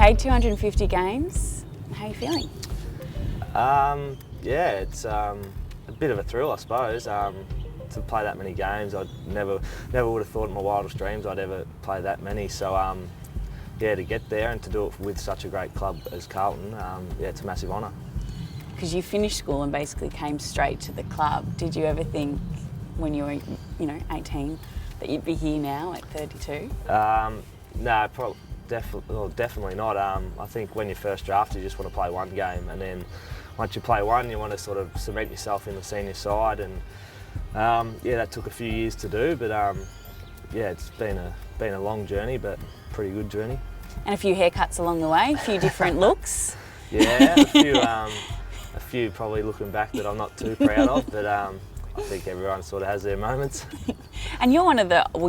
Kade, 250 games. How are you feeling? Yeah, it's a bit of a thrill, I suppose. To play that many games, I never would have thought in my wildest dreams I'd ever play that many. So yeah, to get there and to do it with such a great club as Carlton, yeah, it's a massive honour. Because you finished school and basically came straight to the club. Did you ever think when you were, 18, that you'd be here now at 32? No, definitely not. I think when you're first drafted, you just want to play one game, and then once you play one, you want to sort of cement yourself in the senior side, and yeah, that took a few years to do, but yeah, it's been a long journey, but pretty good journey. And a few haircuts along the way, a few different looks. Yeah, a few probably looking back that I'm not too proud of, but I think everyone sort of has their moments. And you're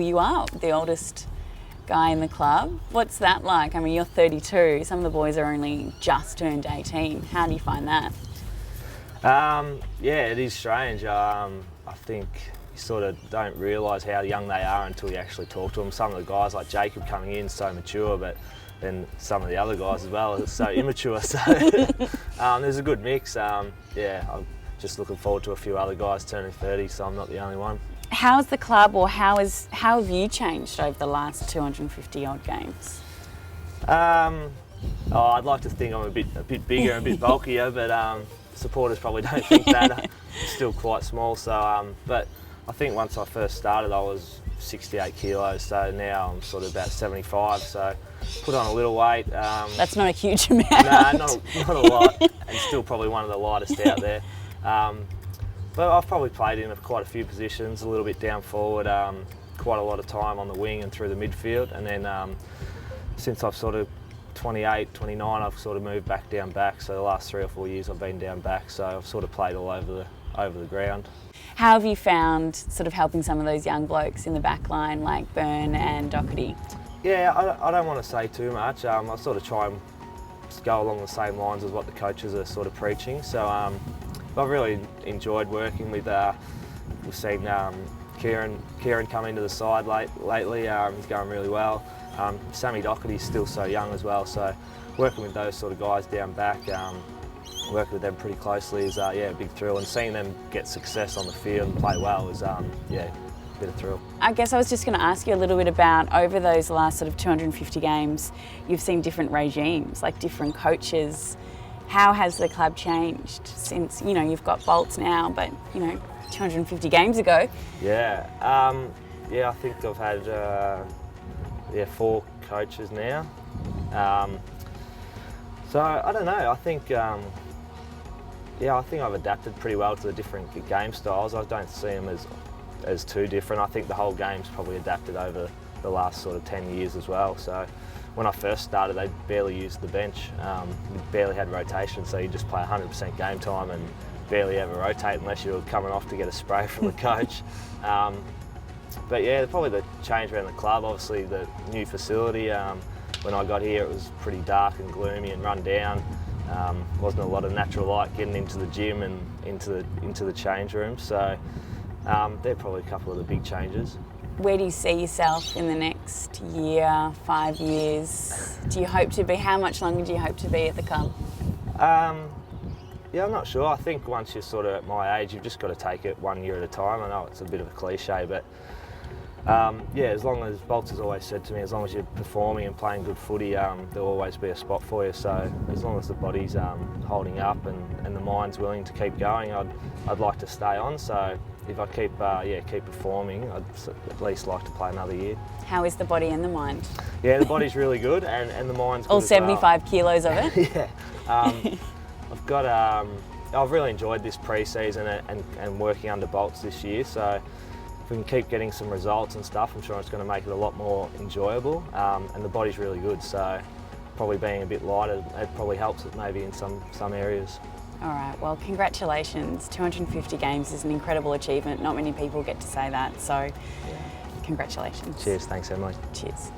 you are the oldest guy in the club. What's that like? I mean, you're 32, some of the boys are only just turned 18. How do you find that? Yeah, it is strange. I think you sort of don't realise how young they are until you actually talk to them. Some of the guys like Jacob coming in so mature, but then some of the other guys as well are so immature. So there's a good mix. Yeah, I'm just looking forward to a few other guys turning 30, so I'm not the only one. How's the club, or how have you changed over the last 250 odd games? I'd like to think I'm a bit bigger and a bit bulkier, but supporters probably don't think that. I'm still quite small, so but I think once I first started I was 68 kilos, so now I'm sort of about 75, so put on a little weight. That's not a huge amount. No, not a lot, and still probably one of the lightest out there. But I've probably played in quite a few positions, a little bit down forward, quite a lot of time on the wing and through the midfield, and then since I've sort of 28, 29, I've sort of moved back, so the last 3 or 4 years I've been down back, so I've sort of played all over the ground. How have you found sort of helping some of those young blokes in the back line like Byrne and Doherty? Yeah, I don't want to say too much. I sort of try and go along the same lines as what the coaches are sort of preaching, so I've really enjoyed working with, we've seen Kieran come into the side lately, he's going really well. Sammy Doherty's still so young as well, so working with those sort of guys down back, working with them pretty closely is yeah, a big thrill, and seeing them get success on the field and play well is yeah, a bit of thrill. I guess I was just going to ask you a little bit about, over those last sort of 250 games, you've seen different regimes, like different coaches. How has the club changed since, you've got Bolts now, but 250 games ago? Yeah, yeah, I think I've had 4 coaches now. So I don't know. I think I think I've adapted pretty well to the different game styles. I don't see them as too different. I think the whole game's probably adapted over the last sort of 10 years as well. So when I first started, they barely used the bench. We barely had rotation, so you just play 100% game time and barely ever rotate unless you were coming off to get a spray from the coach. But yeah, probably the change around the club, obviously the new facility. When I got here, it was pretty dark and gloomy and run down. Wasn't a lot of natural light getting into the gym and into the change room. So they're probably a couple of the big changes. Where do you see yourself in the next year, 5 years? Do you hope to be? How much longer do you hope to be at the club? Yeah, I'm not sure. I think once you're sort of at my age, you've just got to take it 1 year at a time. I know it's a bit of a cliche, but yeah, as long as Bolts has always said to me, as long as you're performing and playing good footy, there'll always be a spot for you. So as long as the body's holding up and the mind's willing to keep going, I'd like to stay on. So if I keep performing, I'd at least like to play another year. How is the body and the mind? Yeah, the body's really good, and the mind's good all as 75 well. Kilos of it? Yeah. I've really enjoyed this pre-season and working under Bolts this year, so if we can keep getting some results and stuff, I'm sure it's going to make it a lot more enjoyable, and the body's really good, so probably being a bit lighter, it probably helps it maybe in some areas. All right, well, congratulations. 250 games is an incredible achievement. Not many people get to say that, so congratulations. Cheers, thanks Emily. Cheers.